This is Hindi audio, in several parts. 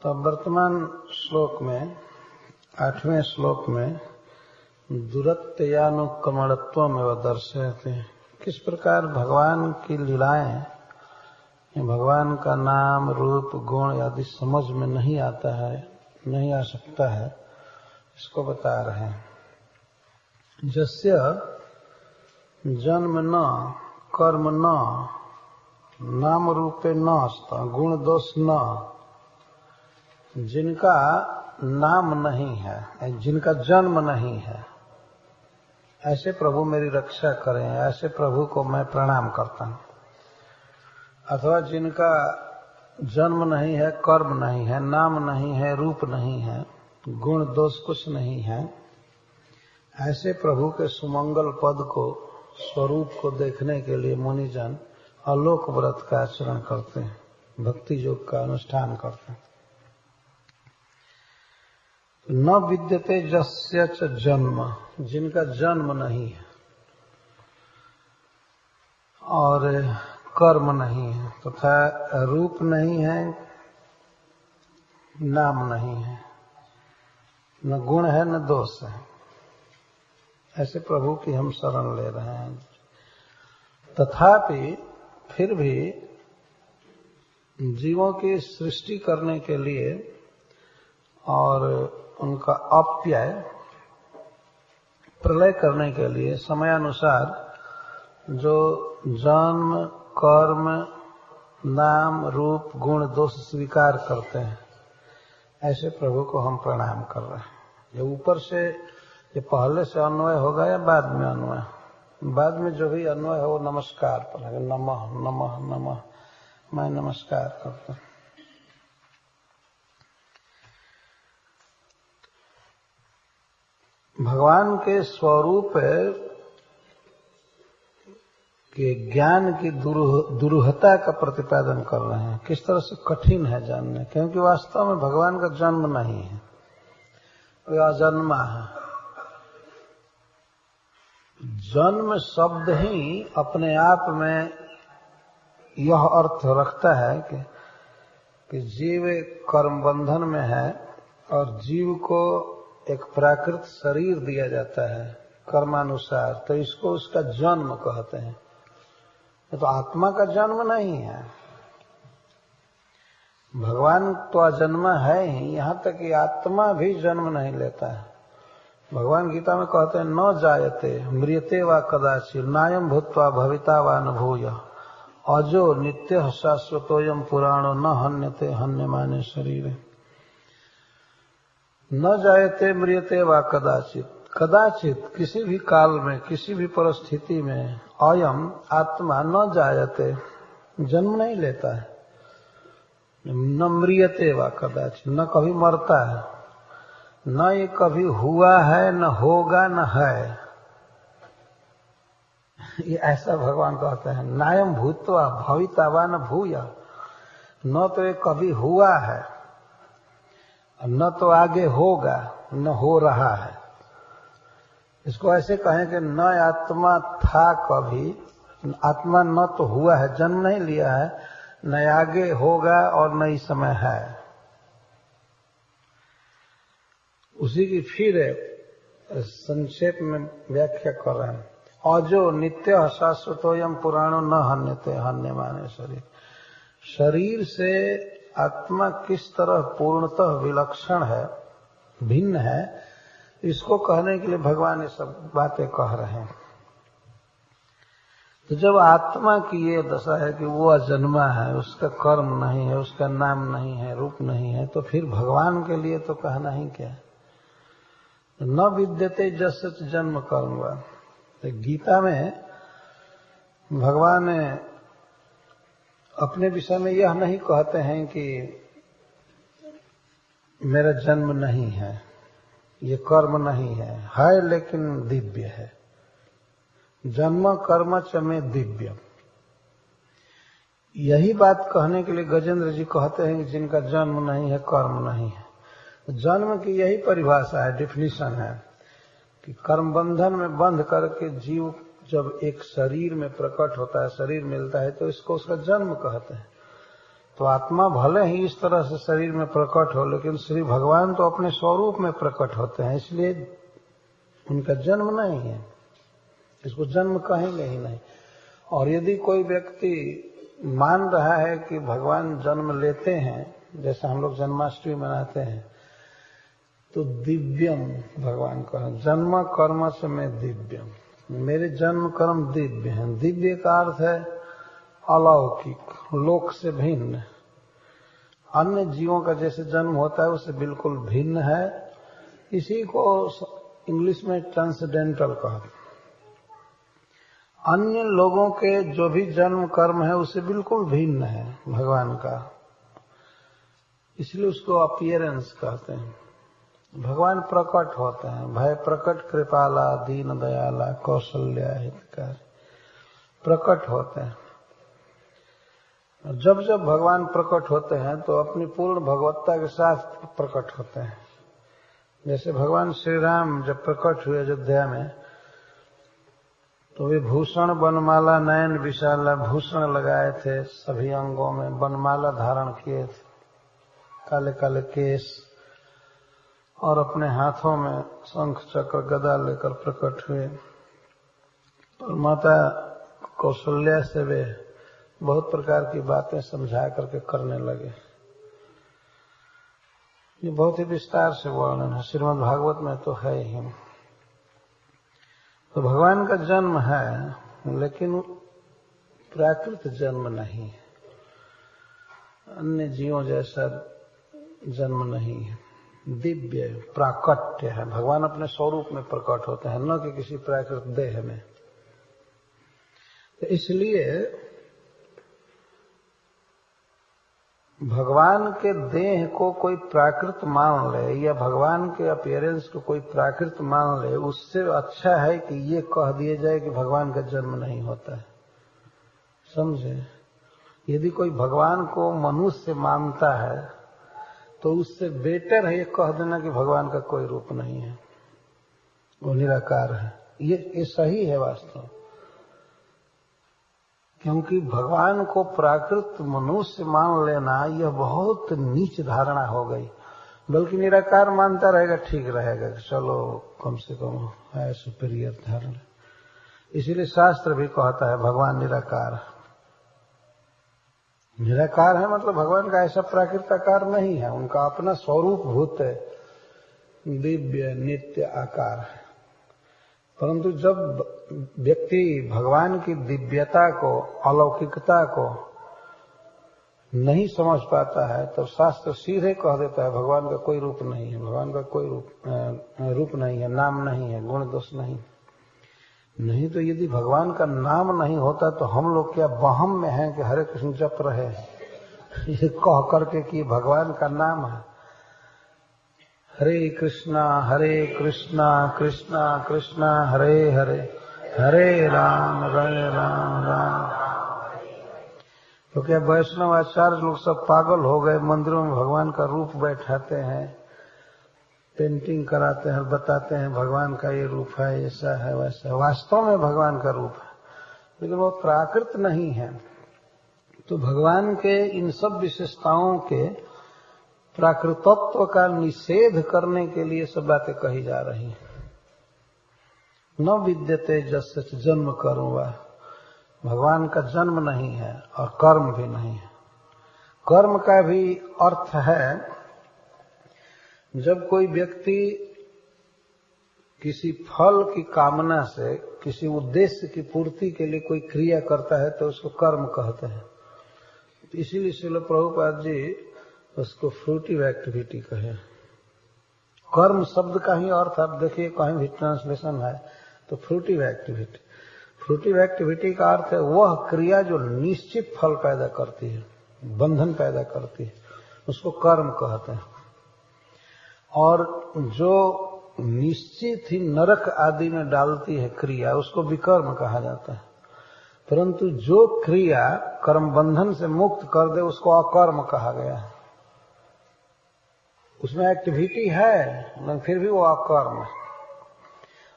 तो वर्तमान श्लोक में 8वें श्लोक में दुरत्ययानुकमणत्व में वह दर्शाते हैं किस प्रकार भगवान की लीलाएं, भगवान का नाम रूप गुण आदि समझ में नहीं आता है, नहीं आ सकता है, इसको बता रहे हैं। जस्य जन्म न कर्म न नाम रूपे न अस्ता गुण दोष न, जिनका नाम नहीं है, जिनका जन्म नहीं है, ऐसे प्रभु मेरी रक्षा करें, ऐसे प्रभु को मैं प्रणाम करता हूं। अथवा जिनका जन्म नहीं है, कर्म नहीं है, नाम नहीं है, रूप नहीं है, गुण दोष कुछ नहीं है, ऐसे प्रभु के सुमंगल पद को, स्वरूप को देखने के लिए मुनिजन आलोक व्रत का आचरण करते हैं, भक्ति योग का अनुष्ठान करते हैं। न विद्यते जस्य च जन्म, जिनका जन्म नहीं है और कर्म नहीं है तथा रूप नहीं है, नाम नहीं है, न गुण है न दोष है, ऐसे प्रभु की हम शरण ले रहे हैं। तथापि फिर भी जीवों की सृष्टि करने के लिए और उनका अप्यय प्रलय करने के लिए समयानुसार जो जन्म कर्म नाम रूप गुण दोष स्वीकार करते हैं, ऐसे प्रभु को हम प्रणाम कर रहे हैं। ये ऊपर से, ये पहले से अन्वय होगा या बाद में अन्वय? बाद में जो भी अन्वय हो नमस्कार पर है, नमः नमः नमः, मैं नमस्कार करता हूं। भगवान के स्वरूप के ज्ञान की दुरूहता का प्रतिपादन कर रहे हैं, किस तरह से कठिन है जानने, क्योंकि वास्तव में भगवान का जन्म नहीं है, वह अजन्मा है। जन्म शब्द ही अपने आप में यह अर्थ रखता है कि जीव कर्म बंधन में है और जीव को एक प्राकृत शरीर दिया जाता है कर्मानुसार, तो इसको उसका जन्म कहते हैं। तो आत्मा का जन्म नहीं है, भगवान तो अजन्मा है ही, यहाँ तक कि आत्मा भी जन्म नहीं लेता है। भगवान गीता में कहते हैं न जायते म्रियते वा कदाचित् नायं भूत्वा भविता वा न भूय अजो नित्यः शाश्वतोऽयं पुराणो न हन्यते हन्यमाने शरीरे। न जायते म्रियते वा कदाचित्, कदाचित किसी भी काल में किसी भी परिस्थिति में अयम आत्मा न जायते, जन्म नहीं लेता है, न म्रियते वा कदाचित्, न कभी मरता है, न ये कभी हुआ है, न होगा, न है। ये ऐसा भगवान कहते हैं। नायम भूत्वा भविता वा न भूय, न तो ये कभी हुआ है, न तो आगे होगा, न हो रहा है। इसको ऐसे कहें कि न आत्मा था कभी, आत्मा न तो हुआ है, जन्म नहीं लिया है, न आगे होगा और न इस समय है। उसी की फिर संक्षेप में व्याख्या कर रहे हैं। अजो नित्य शाश्वतोयम पुराणो न हन्यते हन्यमाने शरीर। शरीर से आत्मा किस तरह पूर्णतः विलक्षण है, भिन्न है, इसको कहने के लिए भगवान ये सब बातें कह रहे हैं। तो जब आत्मा की ये दशा है कि वो अजन्मा है, उसका कर्म नहीं है, उसका नाम नहीं है, रूप नहीं है, तो फिर भगवान के लिए तो कहना ही क्या है। न विद्यते जस्य जन्म कर्म। तो गीता में भगवान अपने विषय में यह नहीं कहते हैं कि मेरा जन्म नहीं है, ये कर्म नहीं है लेकिन दिव्य है। जन्म कर्म च में दिव्य, यही बात कहने के लिए गजेंद्र जी कहते हैं कि जिनका जन्म नहीं है, कर्म नहीं है। जन्म की यही परिभाषा है, डिफिनीशन है कि कर्म बंधन में बंध करके जीव जब एक शरीर में प्रकट होता है, शरीर मिलता है, तो इसको उसका जन्म कहते हैं। तो आत्मा भले ही इस तरह से शरीर में प्रकट हो, लेकिन श्री भगवान तो अपने स्वरूप में प्रकट होते हैं, इसलिए उनका जन्म नहीं है, इसको जन्म कहेंगे ही नहीं। और यदि कोई व्यक्ति मान रहा है कि भगवान जन्म लेते हैं, जैसा हम लोग जन्माष्टमी मनाते हैं, तो दिव्यम भगवान का जन्म कर्म से मैं दिव्यम, मेरे जन्म कर्म दिव्य हैं। दिव्य का अर्थ है अलौकिक, लोक से भिन्न, अन्य जीवों का जैसे जन्म होता है उससे बिल्कुल भिन्न है। इसी को इंग्लिश में ट्रांसेंडेंटल कहते हैं। अन्य लोगों के जो भी जन्म कर्म है उससे बिल्कुल भिन्न है भगवान का, इसलिए उसको अपीयरेंस कहते हैं। भगवान प्रकट होते हैं, भय प्रकट कृपाला दीन दयाला कौशल्या हितकारी, प्रकट होते हैं। जब जब भगवान प्रकट होते हैं तो अपनी पूर्ण भगवत्ता के साथ प्रकट होते हैं। जैसे भगवान श्री राम जब प्रकट हुए अयोध्या में, तो वे भूषण बनमाला नयन विशाला भूषण लगाए थे, सभी अंगों में बनमाला धारण किए थे, काले काले केस, और अपने हाथों में शंख चक्र गदा लेकर प्रकट हुए। और माता कौशल्या से वे बहुत प्रकार की बातें समझा करके करने लगे। ये बहुत ही विस्तार से वर्णन है, श्रीमद् भागवत में तो है ही। तो भगवान का जन्म है, लेकिन प्राकृत जन्म नहीं है, अन्य जीवों जैसा जन्म नहीं है, दिव्य प्राकट्य है। भगवान अपने स्वरूप में प्रकट होते हैं, न कि किसी प्राकृत देह में। तो इसलिए भगवान के देह को कोई प्राकृत मान ले या भगवान के अपीयरेंस को कोई प्राकृत मान ले, उससे अच्छा है कि ये कह दिया जाए कि भगवान का जन्म नहीं होता है। समझे? यदि कोई भगवान को मनुष्य मानता है तो उससे बेटर है ये कह देना कि भगवान का कोई रूप नहीं है, वो निराकार है। ये सही है वास्तव, क्योंकि भगवान को प्राकृत मनुष्य मान लेना यह बहुत नीच धारणा हो गई। बल्कि निराकार मानता रहेगा ठीक रहेगा कि चलो कम से कम है सुपीरियर धारणा। इसीलिए शास्त्र भी कहता है भगवान निराकार है। निराकार है मतलब भगवान का ऐसा प्राकृत आकार नहीं है, उनका अपना स्वरूप भूत दिव्य नित्य आकार है। परंतु जब व्यक्ति भगवान की दिव्यता को, अलौकिकता को नहीं समझ पाता है, तब शास्त्र सीधे कह देता है भगवान का कोई रूप नहीं है, भगवान का कोई रूप नहीं है, नाम नहीं है, गुण दोष नहीं। तो यदि भगवान का नाम नहीं होता तो हम लोग क्या वहम में हैं कि हरे कृष्ण जप रहे हैं, ये कह करके कि भगवान का नाम है। हरे कृष्णा कृष्णा कृष्णा हरे हरे, हरे राम राम। तो क्या वैष्णव आचार्य लोग सब पागल हो गए, मंदिरों में भगवान का रूप बैठाते हैं, पेंटिंग कराते हैं, बताते हैं भगवान का ये रूप है, ऐसा है वैसा। वास्तव में भगवान का रूप है, लेकिन वो प्राकृत नहीं है। तो भगवान के इन सब विशेषताओं के प्राकृतत्व का निषेध करने के लिए सब बातें कही जा रही हैं। न विद्यते जस्य जन्म कर्म, भगवान का जन्म नहीं है और कर्म भी नहीं है। कर्म का भी अर्थ है जब कोई व्यक्ति किसी फल की कामना से किसी उद्देश्य की पूर्ति के लिए कोई क्रिया करता है तो उसको कर्म कहते हैं। इसीलिए श्रील प्रभुपाद जी उसको फ्रूटिव एक्टिविटी कहे। कर्म शब्द का ही अर्थ आप देखिए कहीं भी ट्रांसलेशन है तो फ्रूटिव एक्टिविटी। फ्रूटिव एक्टिविटी का अर्थ है वह क्रिया जो निश्चित फल पैदा करती है, बंधन पैदा करती है, उसको कर्म कहते हैं। और जो निश्चित ही नरक आदि में डालती है क्रिया, उसको विकर्म कहा जाता है। परंतु जो क्रिया कर्म बंधन से मुक्त कर दे उसको अकर्म कहा गया है। उसमें एक्टिविटी है लेकिन फिर भी वो अकर्म है।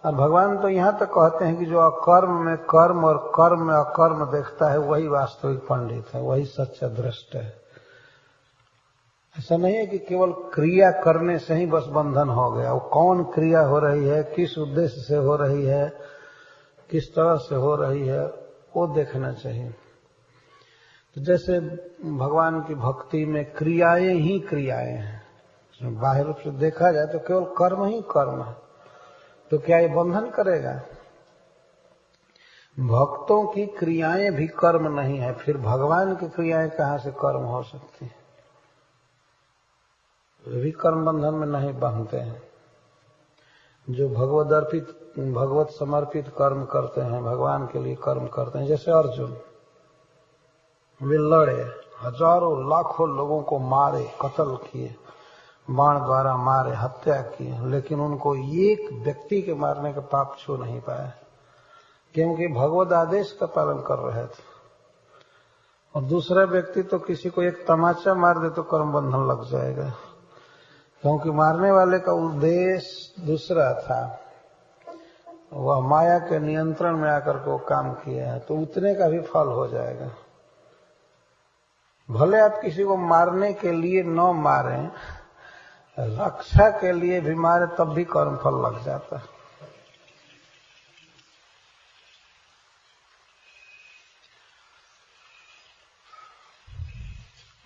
और भगवान तो यहाँ तक कहते हैं कि जो अकर्म में कर्म और कर्म में अकर्म देखता है वही वास्तविक पंडित है, वही सच्चा दृष्ट है। ऐसा नहीं है कि केवल क्रिया करने से ही बस बंधन हो गया। वो कौन क्रिया हो रही है, किस उद्देश्य से हो रही है, किस तरह से हो रही है, वो देखना चाहिए। तो जैसे भगवान की भक्ति में क्रियाएं ही क्रियाएं हैं। बाहर रूप से देखा जाए तो केवल कर्म ही कर्म है, तो क्या ये बंधन करेगा? भक्तों की क्रियाएं भी कर्म नहीं है, फिर भगवान की क्रियाएं कहां से कर्म हो सकती है? वे भी कर्म बंधन में नहीं बांधते हैं। जो भगवत समर्पित कर्म करते हैं, भगवान के लिए कर्म करते हैं, जैसे अर्जुन, वे लड़े, हजारों लाखों लोगों को मारे, कत्ल किए, बाण द्वारा मारे, हत्या की, लेकिन उनको एक व्यक्ति के मारने का पाप छू नहीं पाया, क्योंकि भगवत आदेश का पालन कर रहे थे। और दूसरा व्यक्ति तो किसी को एक तमाचा मार दे तो कर्म बंधन लग जाएगा, क्योंकि मारने वाले का उद्देश्य दूसरा था, वह माया के नियंत्रण में आकर को काम किया है, तो उतने का भी फल हो जाएगा। भले आप किसी को मारने के लिए न मारें, रक्षा के लिए भी मारे, तब भी कर्म फल लग जाता है।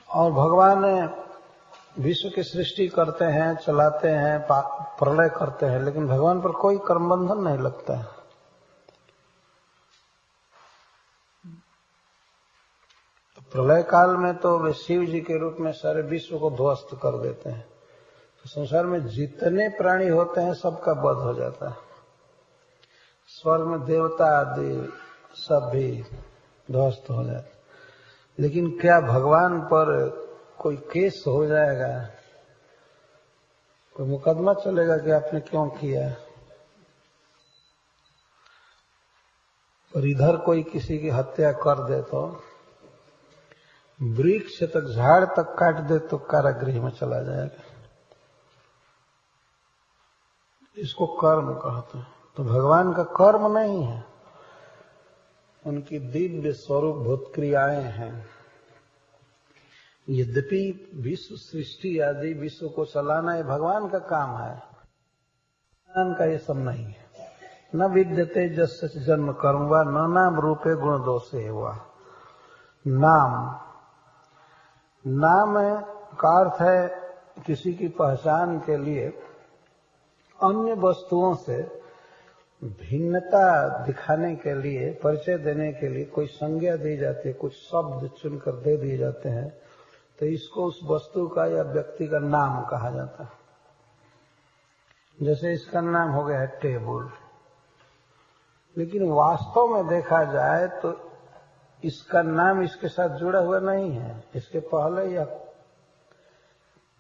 और भगवान विश्व की सृष्टि करते हैं, चलाते हैं, प्रलय करते हैं, लेकिन भगवान पर कोई कर्म बंधन नहीं लगता है। तो प्रलय काल में तो वे शिव जी के रूप में सारे विश्व को ध्वस्त कर देते हैं, तो संसार में जितने प्राणी होते हैं सबका वध हो जाता है। स्वर्ग में देवता आदि सब भी ध्वस्त हो जाते, लेकिन क्या भगवान पर कोई केस हो जाएगा, कोई मुकदमा चलेगा कि आपने क्यों किया? और इधर कोई किसी की हत्या कर दे तो वृक्ष तक, झाड़ तक काट दे तो कारागृह में चला जाएगा। इसको कर्म कहते हैं। तो भगवान का कर्म नहीं है, उनकी दिव्य स्वरूप भूत क्रियाएं हैं। यद्यपि विश्व सृष्टि आदि विश्व को चलाना ये भगवान का काम है, भगवान का ये सब नहीं है। न विद्यते जस्य जन्म कर्म वा न नाम रूपे गुण दोषे हुआ। नाम का अर्थ है किसी की पहचान के लिए अन्य वस्तुओं से भिन्नता दिखाने के लिए, परिचय देने के लिए कोई संज्ञा दी जाती है, कुछ शब्द चुनकर दे दिए जाते हैं, तो इसको उस वस्तु का या व्यक्ति का नाम कहा जाता है। जैसे इसका नाम हो गया है टेबल, लेकिन वास्तव में देखा जाए तो इसका नाम इसके साथ जुड़ा हुआ नहीं है। इसके पहले यह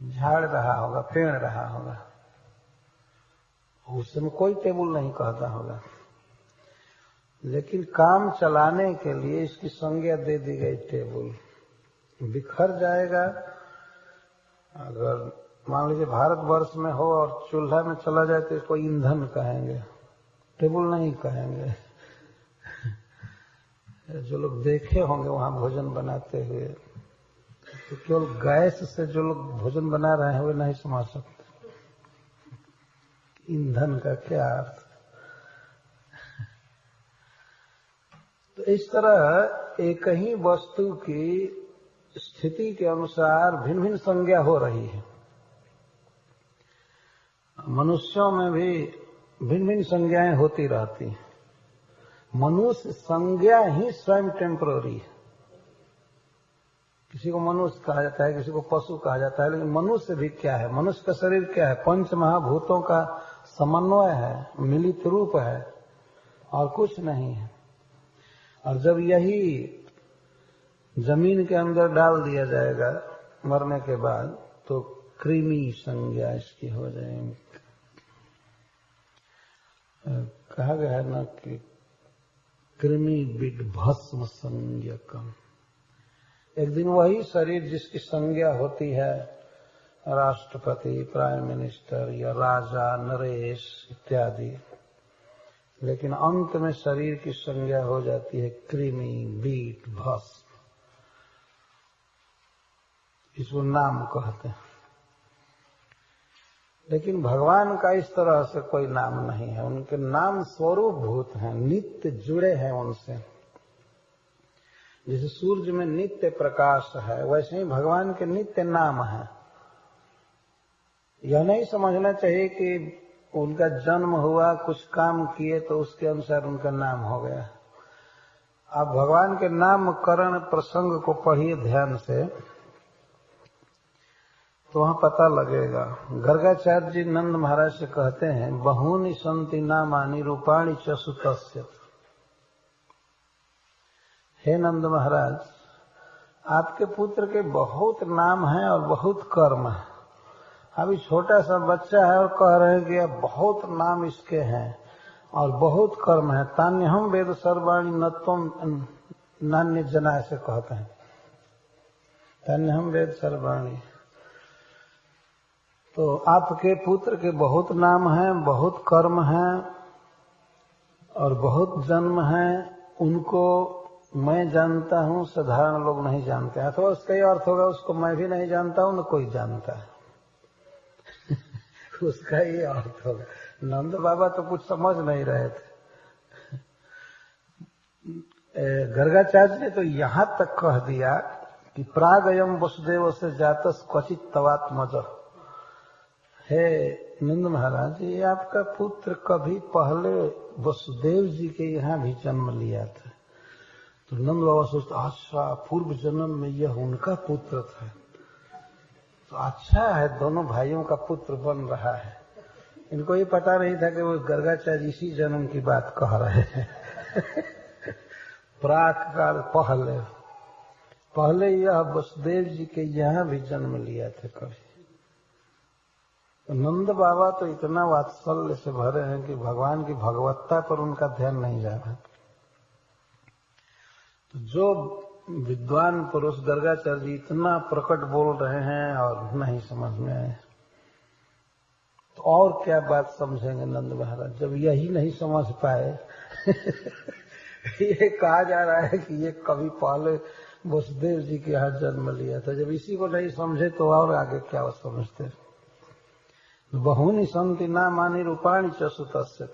झाड़ रहा होगा, पेड़ रहा होगा, उस समय कोई टेबल नहीं कहता होगा, लेकिन काम चलाने के लिए इसकी संज्ञा दे दी गई टेबल। बिखर जाएगा, अगर मान लीजिए भारतवर्ष में हो और चूल्हा में चला जाए तो इसको ईंधन कहेंगे, टेबल नहीं कहेंगे। जो लोग देखे होंगे वहां भोजन बनाते हुए, तो केवल गैस से जो लोग भोजन बना रहे हैं वे नहीं समझ सकते ईंधन का क्या अर्थ। तो इस तरह एक ही वस्तु की स्थिति के अनुसार भिन्न भिन्न संज्ञा हो रही है। मनुष्यों में भी भिन्न भिन्न संज्ञाएं होती रहती हैं। मनुष्य संज्ञा ही स्वयं टेम्पररी है। किसी को मनुष्य कहा जाता है, किसी को पशु कहा जाता है, लेकिन मनुष्य भी क्या है? मनुष्य का शरीर क्या है? पंच महाभूतों का समन्वय है, मिलित रूप है, और कुछ नहीं है। और जब यही जमीन के अंदर डाल दिया जाएगा मरने के बाद, तो कृमि संज्ञा इसकी हो जाएगी। कहा गया है ना कि कृमि बिड भस्म संज्ञकम। एक दिन वही शरीर जिसकी संज्ञा होती है राष्ट्रपति, प्राइम मिनिस्टर या राजा, नरेश इत्यादि, लेकिन अंत में शरीर की संज्ञा हो जाती है कृमि, बीट, भस्म। इसको नाम कहते हैं। लेकिन भगवान का इस तरह से कोई नाम नहीं है, उनके नाम स्वरूप भूत हैं, नित्य जुड़े हैं उनसे। जैसे सूर्य में नित्य प्रकाश है, वैसे ही भगवान के नित्य नाम है। यह नहीं समझना चाहिए कि उनका जन्म हुआ, कुछ काम किए तो उसके अनुसार उनका नाम हो गया। आप भगवान के नामकरण प्रसंग को पढ़िए ध्यान से, तो वहां पता लगेगा। गर्गाचार्य जी नंद महाराज से कहते हैं, बहूनि संति नामानि रूपाणि च सुतस्य। हे नंद महाराज, आपके पुत्र के बहुत नाम हैं और बहुत कर्म है। अभी छोटा सा बच्चा है और कह रहे हैं कि अब बहुत नाम इसके हैं और बहुत कर्म है। तान्यहम वेद सर्वाणि नत्वम नान्य जना, ऐसे कहते हैं। तान्यहम वेद सर्वाणि। तो आपके पुत्र के बहुत नाम हैं, बहुत कर्म हैं और बहुत जन्म हैं। उनको मैं जानता हूँ, साधारण लोग नहीं जानते। अथवा उसका ये अर्थ होगा, उसको मैं भी नहीं जानता हूँ, न कोई जानता है। उसका ये अर्थ होगा। नंद बाबा तो कुछ समझ नहीं रहे थे। गर्गाचार्य ने तो यहां तक कह दिया कि प्रागयम वसुदेव से जातस क्वचित तवात्मज। हे नंद महाराज, ये आपका पुत्र कभी पहले वसुदेव जी के यहाँ भी जन्म लिया था। तो नंद बाबा सोचते, अच्छा पूर्व जन्म में यह उनका पुत्र था, तो अच्छा है, दोनों भाइयों का पुत्र बन रहा है। इनको ये पता नहीं था कि वो गर्गाचार्य इसी जन्म की बात कह रहे हैं। प्राक काल पहले यह वसुदेव जी के यहाँ भी जन्म लिया था कभी। तो नंद बाबा तो इतना वात्सल्य से भरे हैं कि भगवान की भगवत्ता पर उनका ध्यान नहीं जा रहा। तो जो विद्वान पुरुष गर्गाचार्य जी इतना प्रकट बोल रहे हैं और नहीं समझ में आए, तो और क्या बात समझेंगे नंद महाराज, जब यही नहीं समझ पाए। ये कहा जा रहा है कि ये कभी पहले वसुदेव जी के यहाँ जन्म लिया था। जब इसी को नहीं समझे तो और आगे क्या वो समझते। बहूनि संति नामानि रूपाणि च सुतस्य।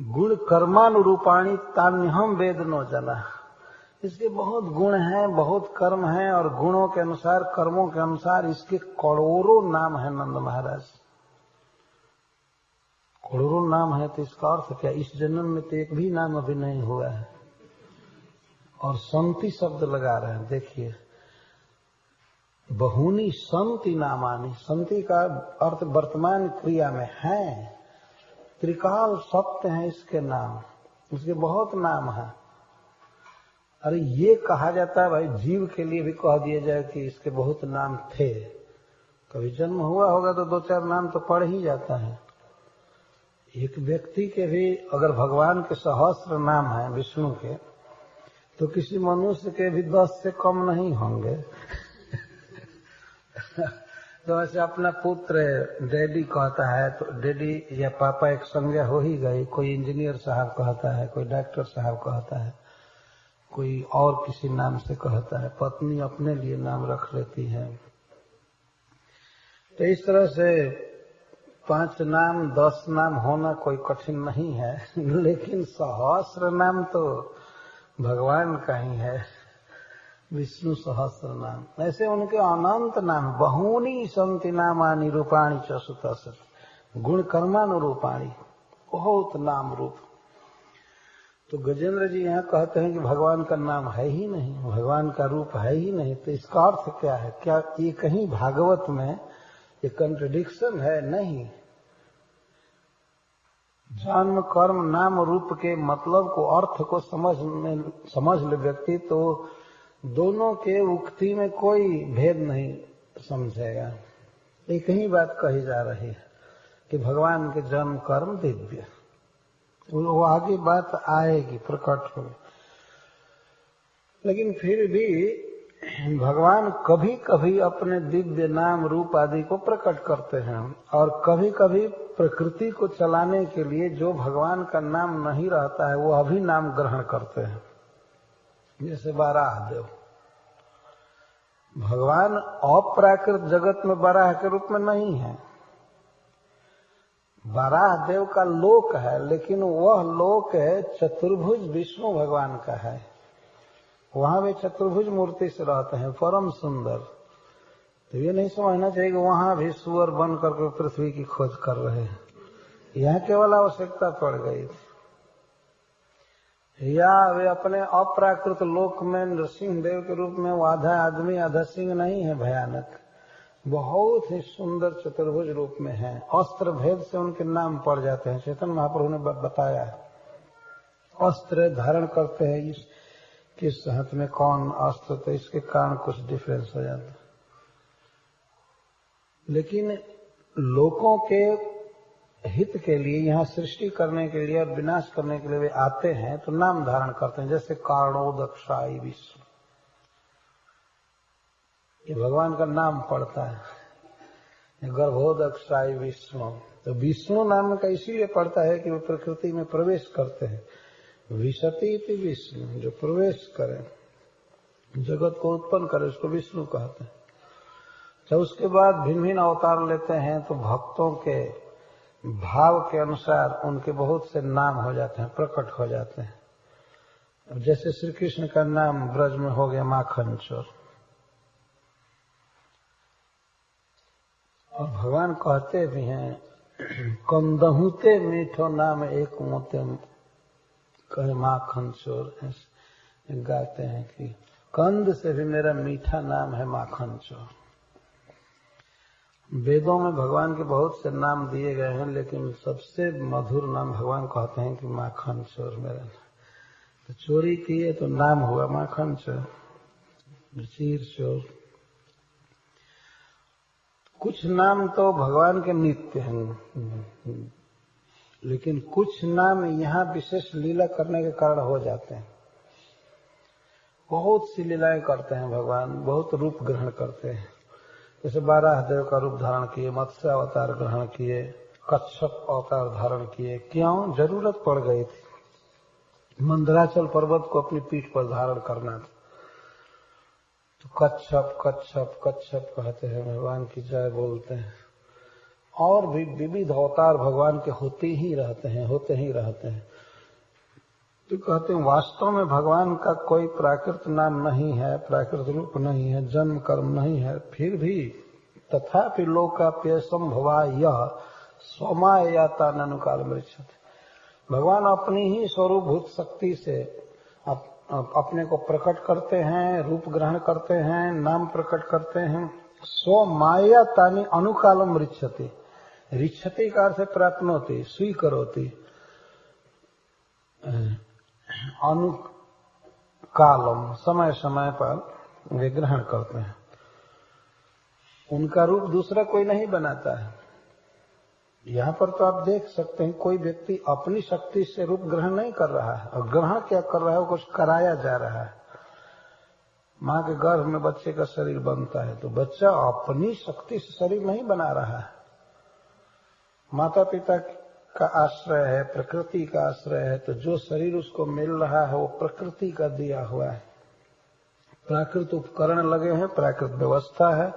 गुण कर्मानुरूपाणी तान्यहम वेद नो जना। इसके बहुत गुण हैं, बहुत कर्म हैं और गुणों के अनुसार, कर्मों के अनुसार इसके करोड़ों नाम हैं नंद महाराज। करोड़ों नाम है तो इसका अर्थ क्या? इस जन्म में तो एक भी नाम अभी नहीं हुआ है। और संति शब्द लगा रहे हैं, देखिए, बहूनि संति नामानि। संति का अर्थ वर्तमान क्रिया में है, त्रिकाल सत्य है इसके नाम, इसके बहुत नाम है। अरे ये कहा जाता है भाई, जीव के लिए भी कह दिया जाए कि इसके बहुत नाम थे। कभी जन्म हुआ होगा तो दो चार नाम तो पढ़ ही जाता है। एक व्यक्ति के भी अगर भगवान के सहस्त्र नाम हैं विष्णु के, तो किसी मनुष्य के भी 10 से कम नहीं होंगे। तो ऐसे अपना पुत्र डैडी कहता है तो डैडी या पापा एक संज्ञा हो ही गई। कोई इंजीनियर साहब कहता है, कोई डॉक्टर साहब कहता है, कोई और किसी नाम से कहता है। पत्नी अपने लिए नाम रख लेती है। तो इस तरह से 5 नाम 10 नाम होना कोई कठिन नहीं है। लेकिन सहस्र नाम तो भगवान का ही है, विष्णु सहस्र नाम। ऐसे उनके अनंत नाम, बहूनि संति नामानि रूपाणि च सुतस्य। गुण कर्मानुरूपाणि, बहुत नाम रूप। तो गजेंद्र जी यहाँ कहते हैं कि भगवान का नाम है ही नहीं, भगवान का रूप है ही नहीं। तो इसका अर्थ क्या है? क्या ये कहीं भागवत में ये कंट्रडिक्शन है? नहीं। जन्म कर्म नाम रूप के मतलब को, अर्थ को समझ ले व्यक्ति, तो दोनों के उक्ति में कोई भेद नहीं समझेगा। एक ही बात कही जा रही है कि भगवान के जन्म कर्म दिव्य। वो आगे बात आएगी, प्रकट होगी। लेकिन फिर भी भगवान कभी कभी अपने दिव्य नाम रूप आदि को प्रकट करते हैं, और कभी कभी प्रकृति को चलाने के लिए जो भगवान का नाम नहीं रहता है वो अभी नाम ग्रहण करते हैं। जैसे बाराह देव, भगवान अप्राकृत जगत में वराह के रूप में नहीं है। वराह देव का लोक है, लेकिन वह लोक है चतुर्भुज विष्णु भगवान का है। वहां वे चतुर्भुज मूर्ति से रहते हैं, परम सुंदर। तो ये नहीं समझना चाहिए कि वहां भी सुअर बन करके पृथ्वी की खोज कर रहे हैं। यह केवल आवश्यकता पड़ गई थी, या वे अपने अप्राकृत लोक में नृसिंह देव के रूप में वो आधा आदमी आधा सिंह नहीं है, भयानक, बहुत ही सुंदर चतुर्भुज रूप में है। अस्त्र भेद से उनके नाम पड़ जाते हैं। चैतन्य महाप्रभु ने बताया, अस्त्र धारण करते हैं, इस किस हाथ में कौन अस्त्र, तो इसके कारण कुछ डिफरेंस हो जाता है। लेकिन लोगों के हित के लिए, यहाँ सृष्टि करने के लिए और विनाश करने के लिए वे आते हैं, तो नाम धारण करते हैं। जैसे कारणोदक्षाई विष्णु, ये भगवान का नाम पड़ता है। गर्भोदक्षाई विष्णु, तो विष्णु नाम का इसीलिए पड़ता है कि वे प्रकृति में प्रवेश करते हैं। विशति इति विष्णु, जो प्रवेश करे, जगत को उत्पन्न करे, उसको विष्णु कहते हैं। तो उसके बाद भिन्न भिन्न अवतार लेते हैं, तो भक्तों के भाव के अनुसार उनके बहुत से नाम हो जाते हैं, प्रकट हो जाते हैं। जैसे श्री कृष्ण का नाम ब्रज में हो गया माखन चोर, और भगवान कहते भी हैं कंदहुते मीठो नाम एक मोते कहे माखन चोर। गाते हैं कि कंद से भी मेरा मीठा नाम है माखन चोर। वेदों में भगवान के बहुत से नाम दिए गए हैं, लेकिन सबसे मधुर नाम भगवान कहते हैं कि माखन चोर मेरा। तो चोरी किए तो नाम हुआ माखन चोर, चीर चोर। कुछ नाम तो भगवान के नित्य हैं, लेकिन कुछ नाम यहाँ विशेष लीला करने के कारण हो जाते हैं। बहुत सी लीलाएं करते हैं भगवान, बहुत रूप ग्रहण करते हैं। जैसे बारह देव का रूप धारण किए, मत्स्य अवतार ग्रहण किए, कच्छप अवतार धारण किए। क्यों? जरूरत पड़ गई थी, मंदराचल पर्वत को अपनी पीठ पर धारण करना था। तो कच्छप कच्छप कच्छप कहते हैं, भगवान की जय बोलते हैं। और भी विविध अवतार भगवान के होते ही रहते हैं, होते ही रहते हैं। तो कहते हैं वास्तव में भगवान का कोई प्राकृत नाम नहीं है, प्राकृत रूप नहीं है, जन्म कर्म नहीं है। फिर भी तथापि लोकाप्य संभवा यह स्वमायाता अनुकाल मृच्छति। भगवान अपनी ही स्वरूपभूत शक्ति से अपने को प्रकट करते हैं, रूप ग्रहण करते हैं, नाम प्रकट करते हैं। स्वमायातानि अनुकालम मृच्छति, रिच्छति का अर्थ प्राप्नोति, स्वीकरोति। अनुकालम, समय समय पर वे ग्रहण करते हैं। उनका रूप दूसरा कोई नहीं बनाता है। यहाँ पर तो आप देख सकते हैं, कोई व्यक्ति अपनी शक्ति से रूप ग्रहण नहीं कर रहा है, और ग्रहण क्या कर रहा है, वो कुछ कराया जा रहा है। माँ के गर्भ में बच्चे का शरीर बनता है, तो बच्चा अपनी शक्ति से शरीर नहीं बना रहा है। माता पिता का आश्रय है, प्रकृति का आश्रय है, तो जो शरीर उसको मिल रहा है वो प्रकृति का दिया हुआ है। प्राकृत उपकरण लगे हैं, प्राकृत व्यवस्था है।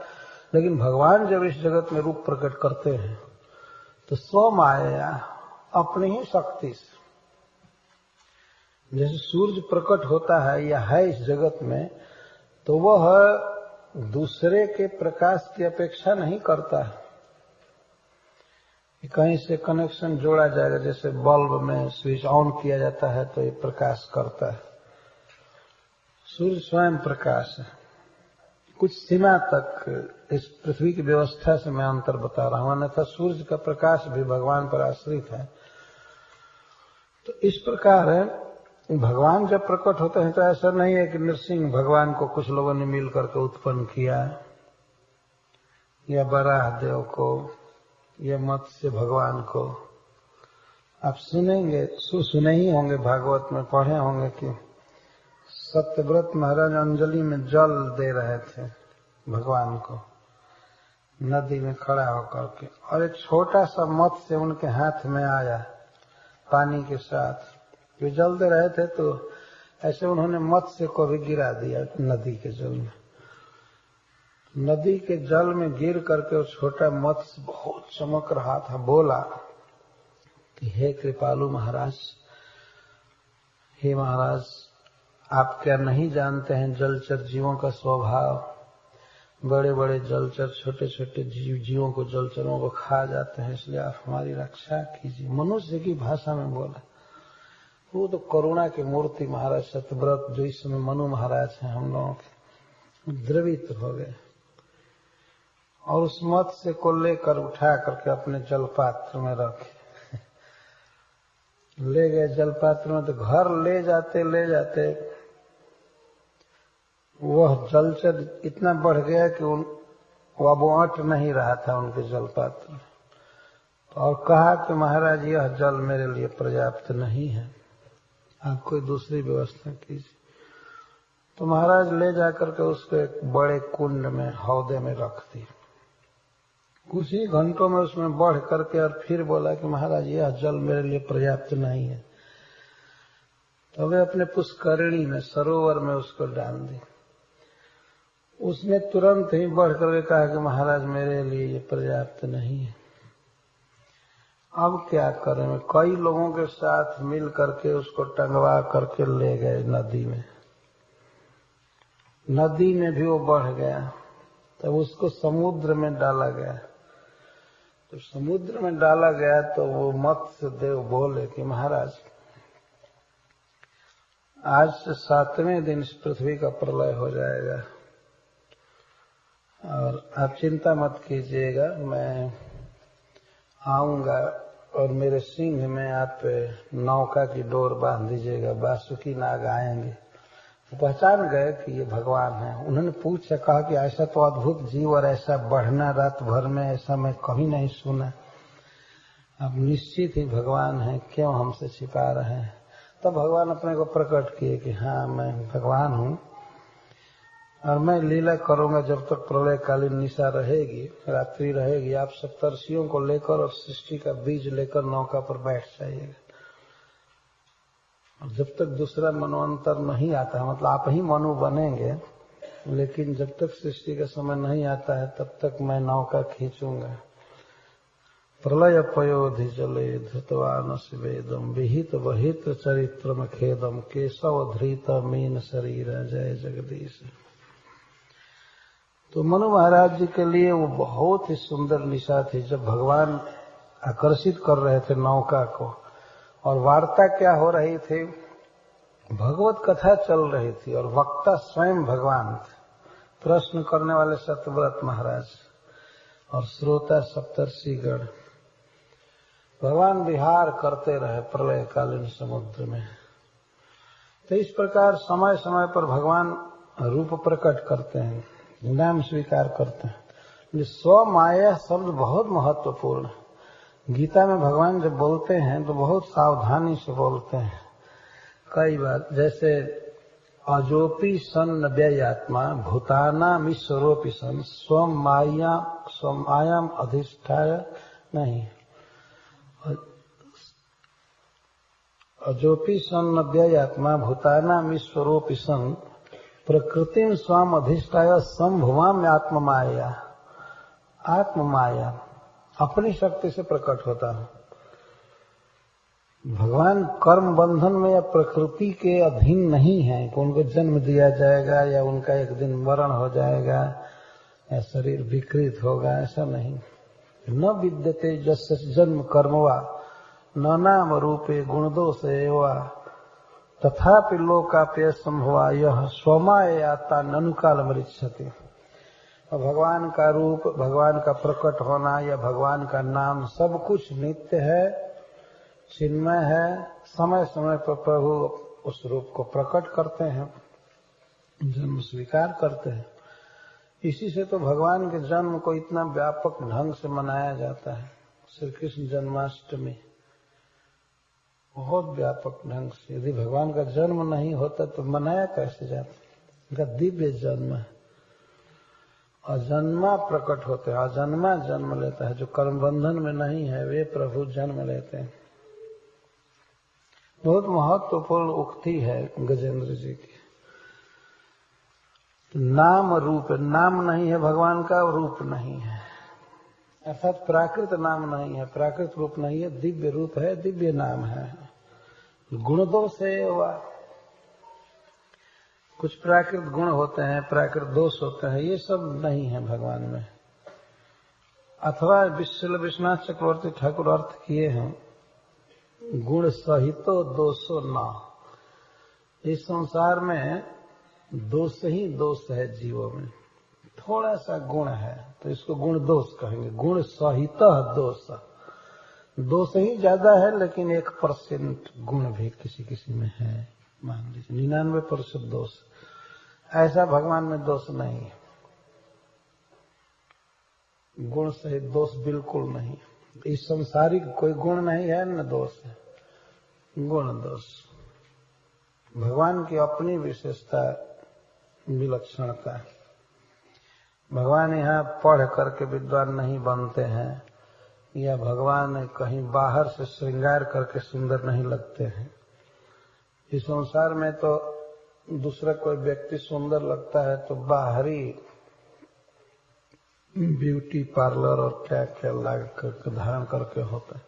लेकिन भगवान जब इस जगत में रूप प्रकट करते हैं तो स्वमाया, अपनी ही शक्ति से। जैसे सूर्य प्रकट होता है या है इस जगत में, तो वह दूसरे के प्रकाश की अपेक्षा नहीं करता है। कहीं से कनेक्शन जोड़ा जाएगा, जैसे बल्ब में स्विच ऑन किया जाता है तो ये प्रकाश करता है। सूर्य स्वयं प्रकाश है। कुछ सीमा तक इस पृथ्वी की व्यवस्था से मैं अंतर बता रहा हूं, अन्यथा सूर्य का प्रकाश भी भगवान पर आश्रित है। तो इस प्रकार भगवान जब प्रकट होते हैं तो ऐसा नहीं है कि नृसिंह भगवान को कुछ लोगों ने मिल करके उत्पन्न किया, या बराह देव को, या मत्स्य भगवान को। आप सुनेंगे, सुने ही होंगे, भागवत में पढ़े होंगे कि सत्यव्रत महाराज अंजलि में जल दे रहे थे भगवान को, नदी में खड़ा होकर के, और एक छोटा सा मत्स्य उनके हाथ में आया पानी के साथ। वे जल दे रहे थे, तो ऐसे उन्होंने मत्स्य को भी गिरा दिया नदी के जल में। नदी के जल में गिर करके वो छोटा मत्स्य बहुत चमक रहा था, बोला कि हे कृपालु महाराज, हे महाराज, आप क्या नहीं जानते हैं जलचर जीवों का स्वभाव? बड़े बड़े जलचर छोटे छोटे जीवों को, जलचरों को खा जाते हैं, इसलिए आप हमारी रक्षा कीजिए। मनुष्य की भाषा में बोला। वो तो करुणा की मूर्ति महाराज सतव्रत, जो इस समय मनु महाराज हैं हम लोगों के, द्रवित हो गए और उस मत्स्य को लेकर उठा करके अपने जलपात्र में रखे। ले गए जलपात्र में, तो घर ले जाते वह जलचर इतना बढ़ गया कि वह अट नहीं रहा था उनके जलपात्र में, और कहा कि महाराज यह जल मेरे लिए पर्याप्त नहीं है, आप कोई दूसरी व्यवस्था कीजिए। तो महाराज ले जाकर के उसको एक बड़े कुंड में, हौदे में रख दी। कुछ ही घंटों में उसमें बढ़ करके और फिर बोला कि महाराज यह जल मेरे लिए पर्याप्त नहीं है। तो वे अपने पुष्करिणी में, सरोवर में उसको डाल दी। उसने तुरंत ही बढ़ करके कहा कि महाराज मेरे लिए ये पर्याप्त नहीं है, अब क्या करें? कई लोगों के साथ मिल करके उसको टंगवा करके ले गए नदी में। नदी में भी वो बढ़ गया, तब उसको समुद्र में डाला गया। तो समुद्र में डाला गया तो वो मत्स्य देव बोले कि महाराज, आज से 7वें दिन इस पृथ्वी का प्रलय हो जाएगा और आप चिंता मत कीजिएगा, मैं आऊंगा और मेरे सिंह में आप नौका की डोर बांध दीजिएगा, वासुकी नाग आएंगे। वो पहचान गए कि ये भगवान है। उन्होंने पूछा, कहा कि ऐसा तो अद्भुत जीव और ऐसा बढ़ना रात भर में, ऐसा मैं कभी नहीं सुना, अब निश्चित ही भगवान है, क्यों हमसे छिपा रहे हैं? तब भगवान अपने को प्रकट किए कि हाँ मैं भगवान हूँ और मैं लीला करूंगा जब तक प्रलयकालीन निशा रहेगी, रात्रि रहेगी। आप सप्तर्षियों को लेकर और सृष्टि का बीज लेकर नौका पर बैठ जाइएगा। और जब तक दूसरा मनवंतर नहीं आता है, मतलब आप ही मनु बनेंगे, लेकिन जब तक सृष्टि का समय नहीं आता है तब तक मैं नौका खींचूंगा। प्रलय पयोधि जले धृतवान शिवेदम विहित वहित चरित्रम खेदम केशव धृत मीन शरीर जय जगदीश। तो मनु महाराज जी के लिए वो बहुत ही सुंदर निशा थी, जब भगवान आकर्षित कर रहे थे नौका को। और वार्ता क्या हो रही थी? भगवत कथा चल रही थी और वक्ता स्वयं भगवान थे। प्रश्न करने वाले सतव्रत महाराज और श्रोता सप्तर्षिगण। भगवान विहार करते रहे प्रलयकालीन समुद्र में। तो इस प्रकार समय समय पर भगवान रूप प्रकट करते हैं, नाम स्वीकार करते हैं। स्व माया शब्द बहुत महत्वपूर्ण है। गीता में भगवान जब बोलते हैं तो बहुत सावधानी से बोलते हैं। कई बार जैसे अजोपि सन व्ययात्मा भूतानाम ईश्वरोपि सन स्वमायाम अधिष्ठाय नहीं। अजोपि सन व्ययात्मा भूतानाम ईश्वरोपि सन प्रकृतिम स्वाम अधिष्ठाय संभवाम आत्ममाया। आत्ममाया अपनी शक्ति से प्रकट होता है। भगवान कर्म बंधन में या प्रकृति के अधीन नहीं है कि उनको जन्म दिया जाएगा या उनका एक दिन मरण हो जाएगा या शरीर विकृत होगा, ऐसा नहीं। न विद्यते जस्य जन्म कर्मवा न नाम रूपे गुण दोष एवा तथापि लोकाप्य संभवा यह स्वमायाता ननुकाल मृच्छति। भगवान का रूप, भगवान का प्रकट होना या भगवान का नाम सब कुछ नित्य है, चिन्मय है। समय समय पर प्रभु उस रूप को प्रकट करते हैं, जन्म स्वीकार करते हैं। इसी से तो भगवान के जन्म को इतना व्यापक ढंग से मनाया जाता है। श्री कृष्ण जन्माष्टमी बहुत व्यापक ढंग से। यदि भगवान का जन्म नहीं होता तो मनाया कैसे जाता? उनका दिव्य जन्म है। अजन्मा प्रकट होते हैं, अजन्मा जन्म लेता है। जो कर्म बंधन में नहीं है वे प्रभु जन्म लेते हैं। बहुत महत्वपूर्ण उक्ति है गजेंद्र जी की। नाम रूप, नाम नहीं है भगवान का, रूप नहीं है, अर्थात प्राकृत नाम नहीं है, प्राकृत रूप नहीं है, दिव्य रूप है, दिव्य नाम है। गुण दोष है वह, कुछ प्राकृत गुण होते हैं, प्राकृत दोष होते हैं, ये सब नहीं है भगवान में। अथवा विश्वनाथ चक्रवर्ती ठाकुर अर्थ किए हैं, गुण सहितो दोषो न। इस संसार में दोष ही दोष है जीवों में, थोड़ा सा गुण है तो इसको गुण दोष कहेंगे। गुण सहित दोष, दोष ही ज्यादा है लेकिन 1% गुण भी किसी किसी में है, मान लीजिए 99% दोष। ऐसा भगवान में दोष नहीं है, गुण सहित दोष बिल्कुल नहीं। इस संसारिक कोई गुण नहीं है न दोष है, गुण दोष। भगवान की अपनी विशेषता, विलक्षणता। भगवान यहाँ पढ़ करके विद्वान नहीं बनते हैं, या भगवान कहीं बाहर से श्रृंगार करके सुंदर नहीं लगते हैं। इस संसार में तो दूसरा कोई व्यक्ति सुंदर लगता है तो बाहरी ब्यूटी पार्लर और क्या क्या लगा करके धारण करके होता है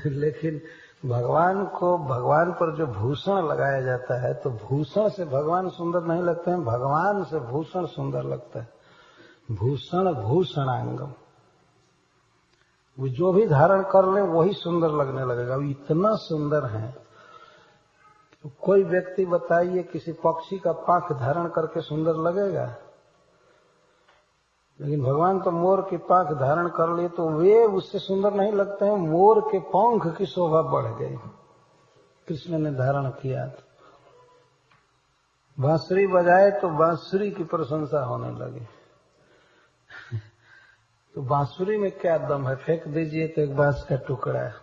लेकिन भगवान को, भगवान पर जो भूषण लगाया जाता है तो भूषण से भगवान सुंदर नहीं लगते हैं, भगवान से भूषण सुंदर लगता है। भूषण भूषणांगम, वो जो भी धारण कर ले वही सुंदर लगने लगेगा। वो इतना सुंदर है, तो कोई व्यक्ति बताइए किसी पक्षी का पंख धारण करके सुंदर लगेगा? लेकिन भगवान तो मोर के पंख धारण कर लिए तो वे उससे सुंदर नहीं लगते हैं, मोर के पंख की शोभा बढ़ गई कृष्ण ने धारण किया। बांसुरी बजाए तो बांसुरी की प्रशंसा होने लगी तो बांसुरी में क्या दम है, फेंक दीजिए तो एक बांस का टुकड़ा है।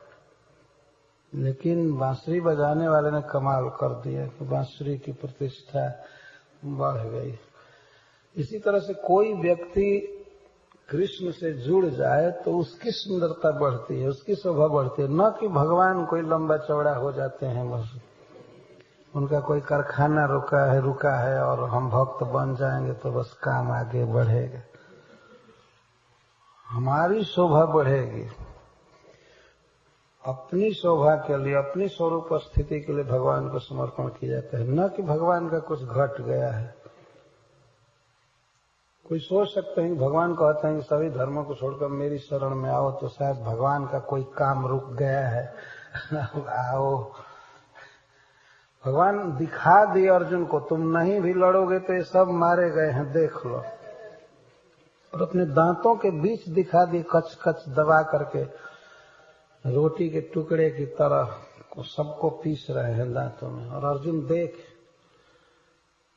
लेकिन बांसुरी बजाने वाले ने कमाल कर दिया कि बांसुरी की प्रतिष्ठा बढ़ गई। इसी तरह से कोई व्यक्ति कृष्ण से जुड़ जाए तो उसकी सुंदरता बढ़ती है, उसकी शोभा बढ़ती है। न कि भगवान कोई लंबा चौड़ा हो जाते हैं, बस उनका कोई कारखाना रुका है और हम भक्त बन जाएंगे तो बस काम आगे बढ़ेगा, हमारी शोभा बढ़ेगी। अपनी शोभा के लिए, अपनी स्वरूप स्थिति के लिए भगवान को समर्पण किया जाता है, न कि भगवान का कुछ घट गया है। कोई सोच सकते हैं कि भगवान कहते हैं कि सभी धर्मों को छोड़कर मेरी शरण में आओ तो शायद भगवान का कोई काम रुक गया है आओ। भगवान दिखा दिए अर्जुन को, तुम नहीं भी लड़ोगे तो ये सब मारे गए हैं, देख लो। और अपने दांतों के बीच दिखा दिए, कच कच दबा करके रोटी के टुकड़े की तरह सबको पीस रहे हैं दांतों में। और अर्जुन देख,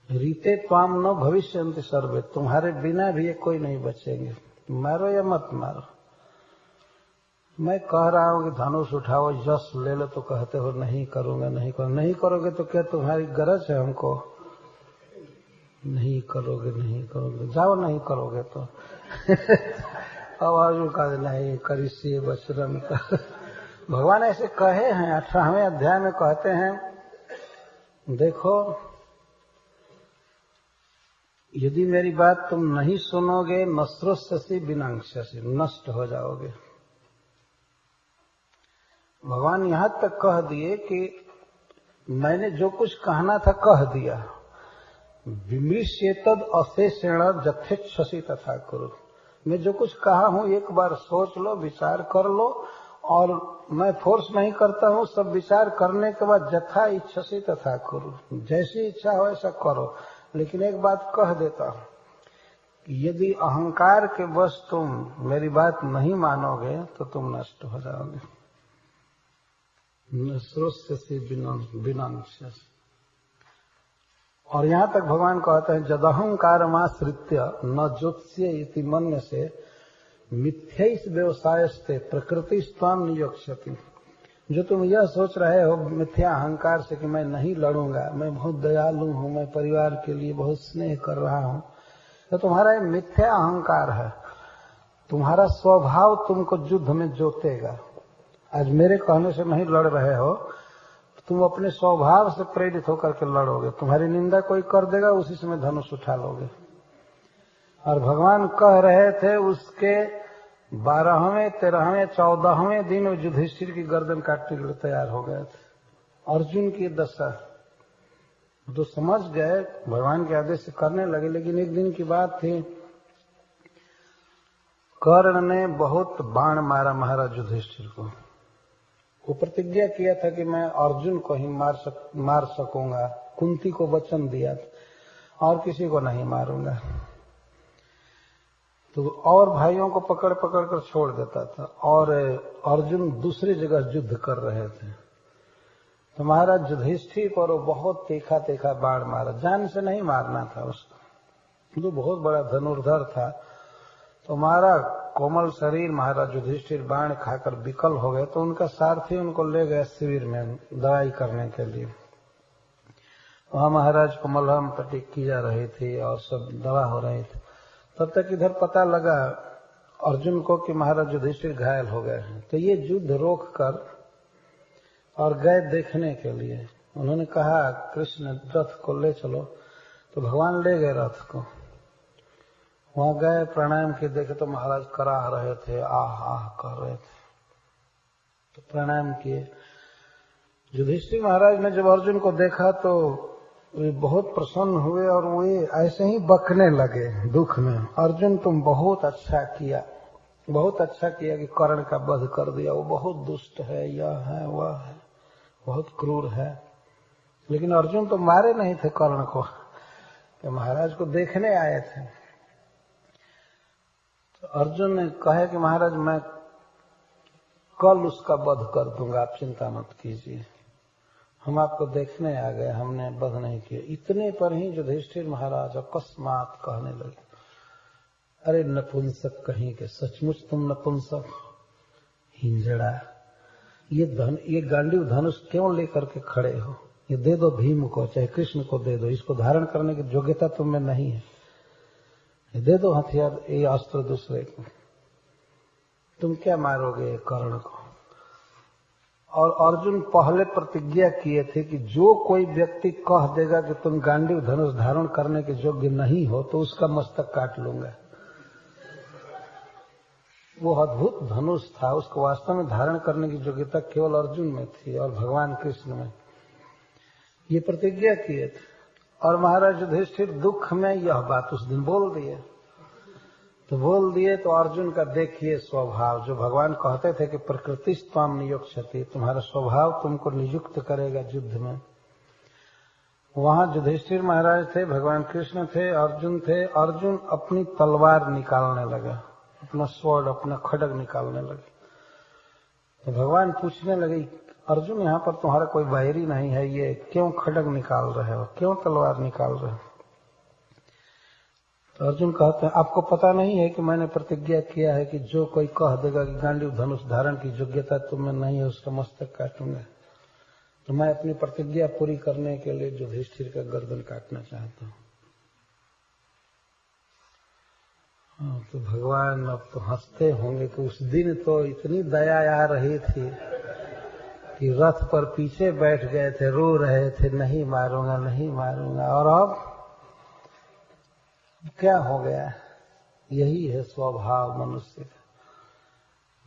रीते त्वाम न भविष्यन्ति सर्वे, तुम्हारे बिना भी ये कोई नहीं बचेंगे, मारो या मत मारो। मैं कह रहा हूं कि धनुष उठाओ, यश ले लो, तो कहते हो नहीं करूंगा, नहीं करूंगा। नहीं करोगे तो क्या तुम्हारी गरज है हमको? नहीं करोगे, नहीं करोगे, जाओ नहीं करोगे तो अब अर्जुन का नहीं करिष्ये वचनं का। भगवान ऐसे कहे हैं, 18वें अध्याय में कहते हैं, देखो यदि मेरी बात तुम नहीं सुनोगे, नश्रोष्यसि विनाश्यसि, नष्ट हो जाओगे। भगवान यहां तक कह दिए कि मैंने जो कुछ कहना था कह दिया। विमृश्येतद् अशेषेण यथेच्छसि तथा कुरु। मैं जो कुछ कहा हूं एक बार सोच लो, विचार कर लो, और मैं फोर्स नहीं करता हूं, सब विचार करने के बाद यथा इच्छसि तथा कुरु, जैसी इच्छा हो ऐसा करो। लेकिन एक बात कह देता हूं, यदि अहंकार के वश तुम मेरी बात नहीं मानोगे तो तुम नष्ट हो जाओगे। नश्रोष्यसि विनाश्यसि। और यहां तक भगवान कहते हैं, जदहंकारमाश्रित्य न ज्योत्स्य इति मन्य से मिथ्यैष व्यवसायस्ते प्रकृति स्वाम नियोक्ष्यति। जो तुम यह सोच रहे हो मिथ्या अहंकार से कि मैं नहीं लड़ूंगा, मैं बहुत दयालु हूं, मैं परिवार के लिए बहुत स्नेह कर रहा हूं, तो तुम्हारा मिथ्या अहंकार है। तुम्हारा स्वभाव तुमको युद्ध में जोतेगा। आज मेरे कहने से नहीं लड़ रहे हो, तुम अपने स्वभाव से प्रेरित होकर के लड़ोगे। तुम्हारी निंदा कोई कर देगा, उसी समय धनुष उठा लोगे। और भगवान कह रहे थे उसके 12वें, 13वें, 14वें दिन युधिष्ठिर की गर्दन काटने के लिए तैयार हो गए थे। अर्जुन की दशा तो समझ गए, भगवान के आदेश से करने लगे। लेकिन एक दिन की बात थी, कर्ण ने बहुत बाण मारा महाराज युधिष्ठिर को। वो प्रतिज्ञा किया था कि मैं अर्जुन को ही मार सकूंगा। कुंती को वचन दिया था और किसी को नहीं मारूंगा। तो और भाइयों को पकड़ पकड़ कर छोड़ देता था। और अर्जुन दूसरी जगह युद्ध कर रहे थे, तो महाराज युधिष्ठिर पर वो बहुत तीखा तीखा बाण मारा। जान से नहीं मारना था उसको, जो बहुत बड़ा धनुर्धर था। तो मारा, कोमल शरीर महाराज युधिष्ठिर बाण खाकर विकल हो गए। तो उनका सारथी उनको ले गया शिविर में दवाई करने के लिए। वहां महाराज को मलहम पट्टी की जा रही थी और सब दवा हो रही थी। तब तक इधर पता लगा अर्जुन को कि महाराज युधिष्ठिर घायल हो गए हैं। तो ये युद्ध रोक कर और गए देखने के लिए। उन्होंने कहा कृष्ण रथ को ले चलो, तो भगवान ले गए रथ को। वहां गए, प्रणाम किए, देखे तो महाराज कराह रहे थे, आह आह कर रहे थे। तो प्रणाम किए। युधिष्ठिर महाराज ने जब अर्जुन को देखा तो वे बहुत प्रसन्न हुए और वे ऐसे ही बकने लगे दुख में। अर्जुन तुम बहुत अच्छा किया, बहुत अच्छा किया कि कर्ण का वध कर दिया। वो बहुत दुष्ट है, यह है वह है, बहुत क्रूर है। लेकिन अर्जुन तो मारे नहीं थे कर्ण को, कि महाराज को देखने आए थे। तो अर्जुन ने कहा कि महाराज मैं कल उसका वध कर दूंगा, आप चिंता मत कीजिए, हम आपको देखने आ गए, हमने वध नहीं किया। इतने पर ही युधिष्ठिर महाराज अकस्मात कहने लगे, अरे नपुंसक कहीं के, सचमुच तुम नपुंसक हिंजड़ा, ये गांडीव धनुष क्यों लेकर के खड़े हो? ये दे दो भीम को, चाहे कृष्ण को दे दो, इसको धारण करने की योग्यता तुम में नहीं है। ये दे दो हथियार, ये अस्त्र दूसरे को, तुम क्या मारोगे कर्ण को? और अर्जुन पहले प्रतिज्ञा किए थे कि जो कोई व्यक्ति कह देगा कि तुम गांडीव धनुष धारण करने के योग्य नहीं हो तो उसका मस्तक काट लूंगा। वो अद्भुत धनुष था, उसको वास्तव में धारण करने की योग्यता केवल अर्जुन में थी और भगवान कृष्ण में। ये प्रतिज्ञा किए थे और महाराज युधिष्ठिर दुख में यह बात उस दिन बोल दिए। तो अर्जुन का देखिए स्वभाव, जो भगवान कहते थे कि प्रकृति त्वाम नियुक्ष्यति, तुम्हारा स्वभाव तुमको नियुक्त करेगा युद्ध में। वहां युधिष्ठिर महाराज थे, भगवान कृष्ण थे, अर्जुन थे। अर्जुन अपनी तलवार निकालने लगा, अपना स्वर्ण, अपना खड्ग निकालने लगे। तो भगवान पूछने लगे, अर्जुन यहाँ पर तुम्हारा कोई बैरी नहीं है, ये क्यों खड्ग निकाल रहे हो, क्यों तलवार निकाल रहे हो? तो अर्जुन कहते हैं, आपको पता नहीं है कि मैंने प्रतिज्ञा किया है कि जो कोई कह देगा कि गांडीव धनुष धारण की योग्यता तुम्हें नहीं है, उसका मस्तक काटूंगा। तो मैं अपनी प्रतिज्ञा पूरी करने के लिए युधिष्ठिर का गर्दन काटना चाहता हूँ। तो भगवान अब तो हंसते होंगे कि उस दिन तो इतनी दया आ रही थी कि रथ पर पीछे बैठ गए थे, रो रहे थे, नहीं मारूंगा नहीं मारूंगा। और अब क्या हो गया? यही है स्वभाव मनुष्य का।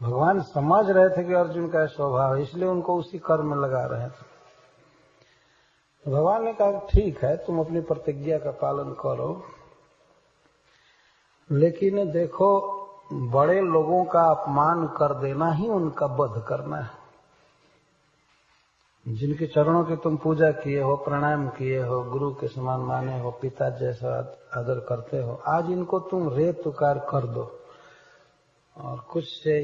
भगवान समझ रहे थे कि अर्जुन का स्वभाव, इसलिए उनको उसी कर्म में लगा रहे थे। तो भगवान ने कहा ठीक है, तुम अपनी प्रतिज्ञा का पालन करो, लेकिन देखो बड़े लोगों का अपमान कर देना ही उनका वध करना है। जिनके चरणों की तुम पूजा किए हो, प्रणाम किए हो, गुरु के समान माने हो, पिता जैसा आदर करते हो, आज इनको तुम रेत उकार कर दो और कुछ से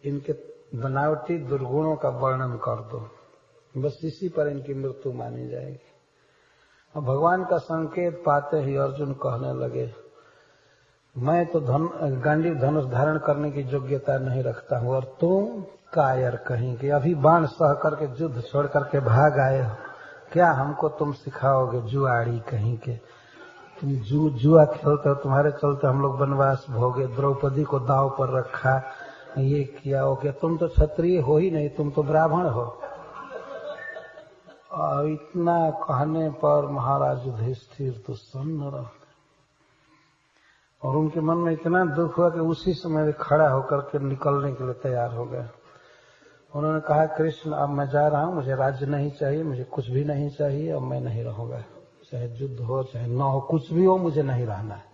इनके बनावटी दुर्गुणों का वर्णन कर दो, बस इसी पर इनकी मृत्यु मानी जाएगी। और भगवान का संकेत पाते ही अर्जुन कहने लगे, मैं तो गांडीव धनुष धारण करने की योग्यता नहीं रखता हूँ और तुम कायर कहीं के, अभी बाण सह करके युद्ध छोड़ करके भाग आए हो, क्या हमको तुम सिखाओगे? जुआड़ी कहीं के, तुम जुआ खेलते हो, तुम्हारे चलते हम लोग वनवास भोगे, द्रौपदी को दांव पर रखा, ये किया हो क्या? तुम तो क्षत्रिय हो ही नहीं, तुम तो ब्राह्मण हो। और इतना कहने पर महाराज युधिष्ठिर तो सन्न रह गए और उनके मन में इतना दुख हुआ कि उसी समय खड़ा होकर के निकलने के लिए तैयार हो गए। उन्होंने कहा, कृष्ण अब मैं जा रहा हूं, मुझे राज्य नहीं चाहिए, मुझे कुछ भी नहीं चाहिए, अब मैं नहीं रहूंगा, चाहे युद्ध हो चाहे न हो, कुछ भी हो, मुझे नहीं रहना है।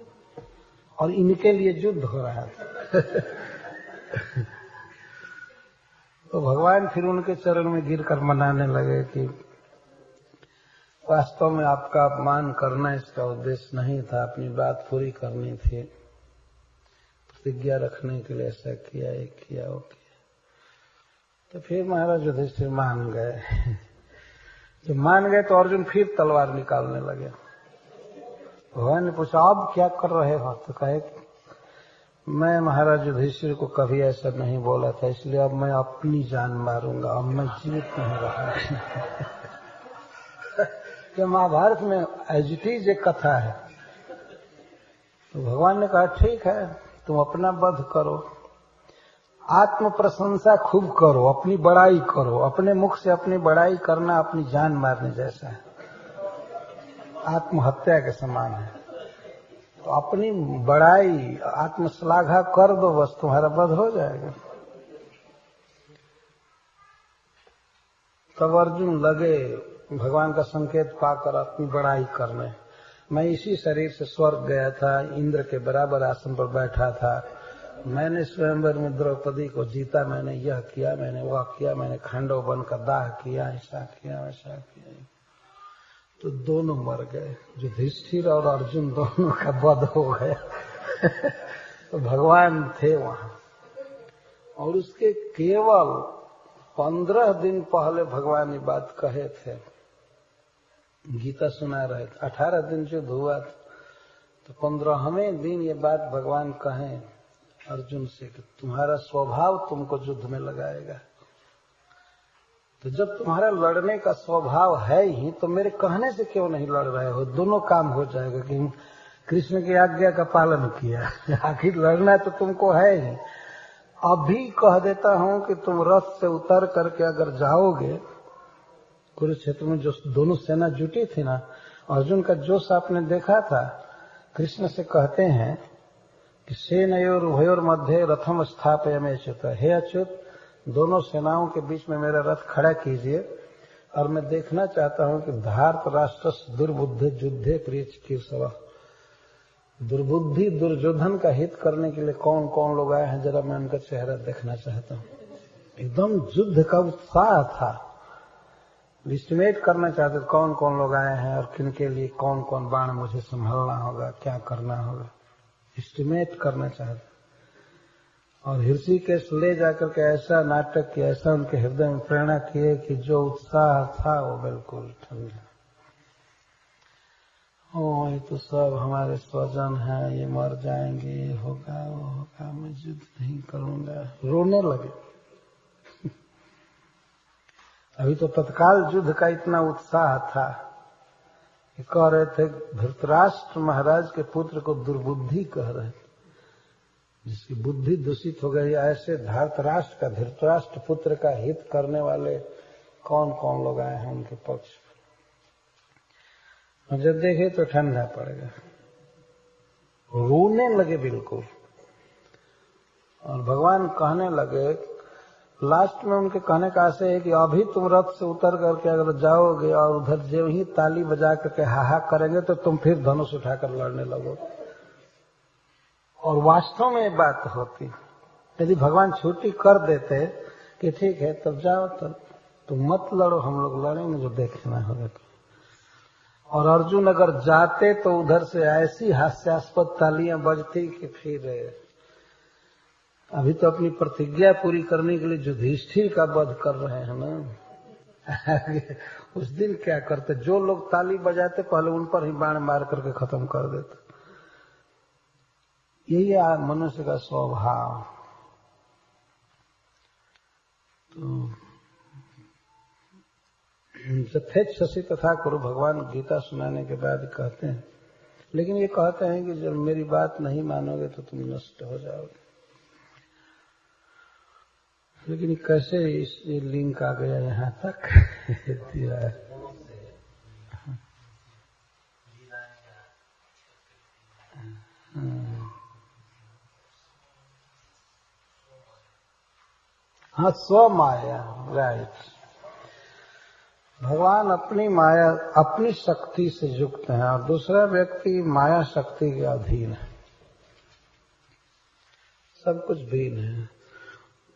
और इनके लिए युद्ध हो रहा था। तो भगवान फिर उनके चरण में गिरकर मनाने लगे कि वास्तव में आपका अपमान करना इसका उद्देश्य नहीं था, अपनी बात पूरी करनी थी, प्रतिज्ञा रखने के लिए ऐसा किया, ये किया, वो किया। तो फिर महाराज युधिष्ठिर मान गए। जब मान गए तो अर्जुन फिर तलवार निकालने लगे। भगवान ने पूछा, अब क्या कर रहे हो? तो कहे, मैं महाराज युधिष्ठिर को कभी ऐसा नहीं बोला था, इसलिए अब मैं अपनी जान मारूंगा, अब मैं जीवित नहीं रहा। कि महाभारत में एजिटीज एक कथा है। तो भगवान ने कहा, ठीक है, तुम अपना वध करो, आत्म प्रशंसा खूब करो, अपनी बड़ाई करो, अपने मुख से अपनी बड़ाई करना अपनी जान मारने जैसा है, आत्महत्या के समान है। तो अपनी बड़ाई आत्मश्लाघा कर दो, बस तुम्हारा वध हो जाएगा। तब अर्जुन लगे भगवान का संकेत पाकर अपनी बड़ाई करने। मैं इसी शरीर से स्वर्ग गया था, इंद्र के बराबर आसन पर बैठा था, मैंने स्वयंवर में द्रौपदी को जीता, मैंने यह किया, मैंने वह किया, मैंने खांडव बनकर दाह किया, ऐसा किया, वैसा किया। तो दोनों मर गए, युधिष्ठिर और अर्जुन दोनों का वध हो गया। तो भगवान थे वहां। और उसके केवल 15 दिन पहले भगवान ये बात कहे थे, गीता सुना रहे थे। 18 दिन युद्ध हुआ था, तो 15वें दिन ये बात भगवान कहें अर्जुन से कि तुम्हारा स्वभाव तुमको युद्ध में लगाएगा। तो जब तुम्हारा लड़ने का स्वभाव है ही, तो मेरे कहने से क्यों नहीं लड़ रहे हो? दोनों काम हो जाएगा कि कृष्ण की आज्ञा का पालन किया। आखिर लड़ना तो तुमको है ही। अभी कह देता हूं कि तुम रथ से उतर करके अगर जाओगे, कुरुक्षेत्र में जो दोनों सेना जुटी थी ना, अर्जुन का जोश आपने देखा था। कृष्ण से कहते हैं कि सेनयोर उभयोर मध्य रथम स्थापयामि अच्युत, हे अच्युत, दोनों सेनाओं के बीच में मेरा रथ खड़ा कीजिए और मैं देखना चाहता हूं कि धार्त राष्ट्र दुर्बुद्धि युद्धे प्रिय चिकीर्षव, दुर्बुद्धि दुर्योधन का हित करने के लिए कौन कौन लोग आए हैं, जरा मैं उनका चेहरा देखना चाहता हूं। एकदम युद्ध का उत्साह था, एस्टिमेट करना चाहते कौन कौन लोग आए हैं और किन के लिए कौन कौन बाण मुझे संभालना होगा, क्या करना होगा, एस्टिमेट करना चाहते। और ऋषिकेश ले जाकर के ऐसा नाटक किया, ऐसा उनके हृदय में प्रेरणा किए कि जो उत्साह था वो बिल्कुल ठंडा। ओ, ये तो सब हमारे स्वजन हैं, ये मर जाएंगे, ये होगा वो होगा, मैं युद्ध नहीं करूंगा, रोने लगे। अभी तो तत्काल युद्ध का इतना उत्साह था कि कह रहे थे धृतराष्ट्र महाराज के पुत्र को दुर्बुद्धि कह रहे थे, जिसकी बुद्धि दूषित हो गई। ऐसे धृतराष्ट्र का, धृतराष्ट्र पुत्र का हित करने वाले कौन कौन लोग आए हैं उनके पक्ष। और जब देखे तो ठंडा पड़ गया, रोने लगे बिल्कुल। और भगवान कहने लगे, लास्ट में उनके कहने का आशय है कि अभी तुम रथ से उतर करके अगर जाओगे और उधर जो ही ताली बजा करके हाहा करेंगे तो तुम फिर धनुष उठाकर लड़ने लगोगे। और वास्तव में ये बात होती, यदि भगवान छुट्टी कर देते कि ठीक है तब जाओ, तब तुम मत लड़ो, हम लोग लड़ेंगे जो देखना होगा। और अर्जुन अगर जाते तो उधर से ऐसी हास्यास्पद तालियां बजती कि फिर अभी तो अपनी प्रतिज्ञा पूरी करने के लिए युधिष्ठिर का वध कर रहे हैं ना। उस दिन क्या करते, जो लोग ताली बजाते पहले उन पर ही बाण मार करके खत्म कर देते। यही है मनुष्य का स्वभाव। तो यथेच्छसि तथा कुरु, भगवान गीता सुनाने के बाद कहते हैं, लेकिन ये कहते हैं कि जब मेरी बात नहीं मानोगे तो तुम नष्ट हो जाओगे। लेकिन कैसे इस लिंक आ गया यहाँ तक दिया है। हाँ, स्व माया, राइट। भगवान अपनी माया, अपनी शक्ति से युक्त है और दूसरा व्यक्ति माया शक्ति के अधीन है, सब कुछ भिन्न है।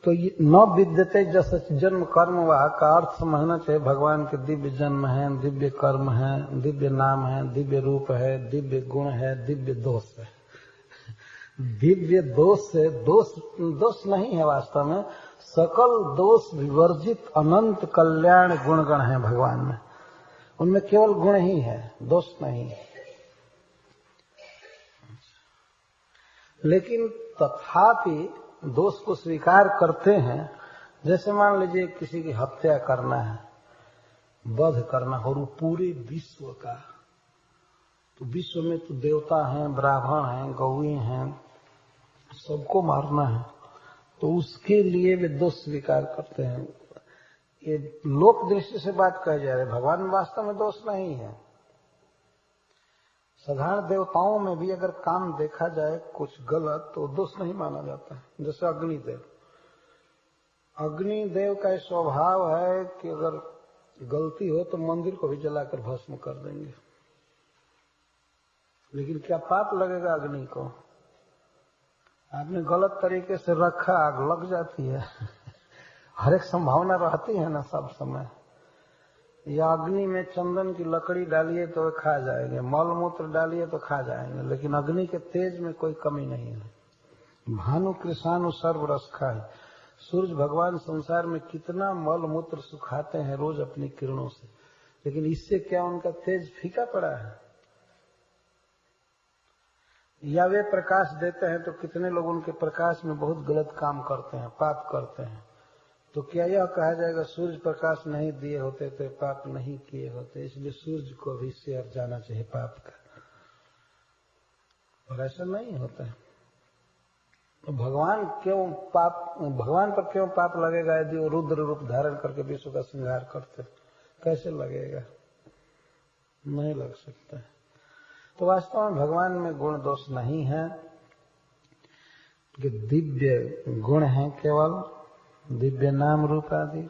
तो ये न विद्यते जैसे जन्म कर्म वाह का अर्थ समझना चाहिए। भगवान के दिव्य जन्म है, दिव्य कर्म है, दिव्य नाम है, दिव्य रूप है, दिव्य गुण है, दिव्य दोष है। दिव्य दोष से दोष नहीं है, वास्तव में सकल दोष विवर्जित अनंत कल्याण गुणगण है भगवान में। उनमें केवल गुण ही है, दोष नहीं है। लेकिन तथापि दोष को स्वीकार करते हैं। जैसे मान लीजिए किसी की हत्या करना है, वध करना, और वो पूरे विश्व का, तो विश्व में तो देवता हैं, ब्राह्मण हैं, गौएं हैं, सबको मारना है, तो उसके लिए वे दोष स्वीकार करते हैं। ये लोक दृष्टि से बात कही जा रही है, भगवान में वास्तव में दोष नहीं है। साधारण देवताओं में भी अगर काम देखा जाए कुछ गलत तो दोष नहीं माना जाता है। जैसे अग्निदेव, अग्निदेव का स्वभाव है कि अगर गलती हो तो मंदिर को भी जलाकर भस्म कर देंगे। लेकिन क्या पाप लगेगा अग्नि को? आपने गलत तरीके से रखा, आग लग जाती है। हर एक संभावना रहती है ना सब समय। या अग्नि में चंदन की लकड़ी डालिए तो खा जाएंगे, मल मूत्र डालिए तो खा जाएंगे, लेकिन अग्नि के तेज में कोई कमी नहीं है। भानु कृष्णानु सर्व रस खाए। सूर्य भगवान संसार में कितना मल मूत्र सुखाते हैं रोज अपनी किरणों से, लेकिन इससे क्या उनका तेज फीका पड़ा है? या वे प्रकाश देते हैं तो कितने लोग उनके प्रकाश में बहुत गलत काम करते हैं, पाप करते हैं। तो क्या यह कहा जाएगा सूर्य प्रकाश नहीं दिए होते तो पाप नहीं किए होते? इसलिए सूर्य को भी शेयर जाना चाहिए पाप का, और ऐसा नहीं होता है। तो भगवान पर क्यों पाप लगेगा यदि वो रुद्र रूप धारण करके विश्व का श्रृंगार करते? कैसे लगेगा? नहीं लग सकता है। तो वास्तव में भगवान में गुण दोष नहीं है, कि दिव्य गुण है, केवल दिव्य नाम रूप आदि।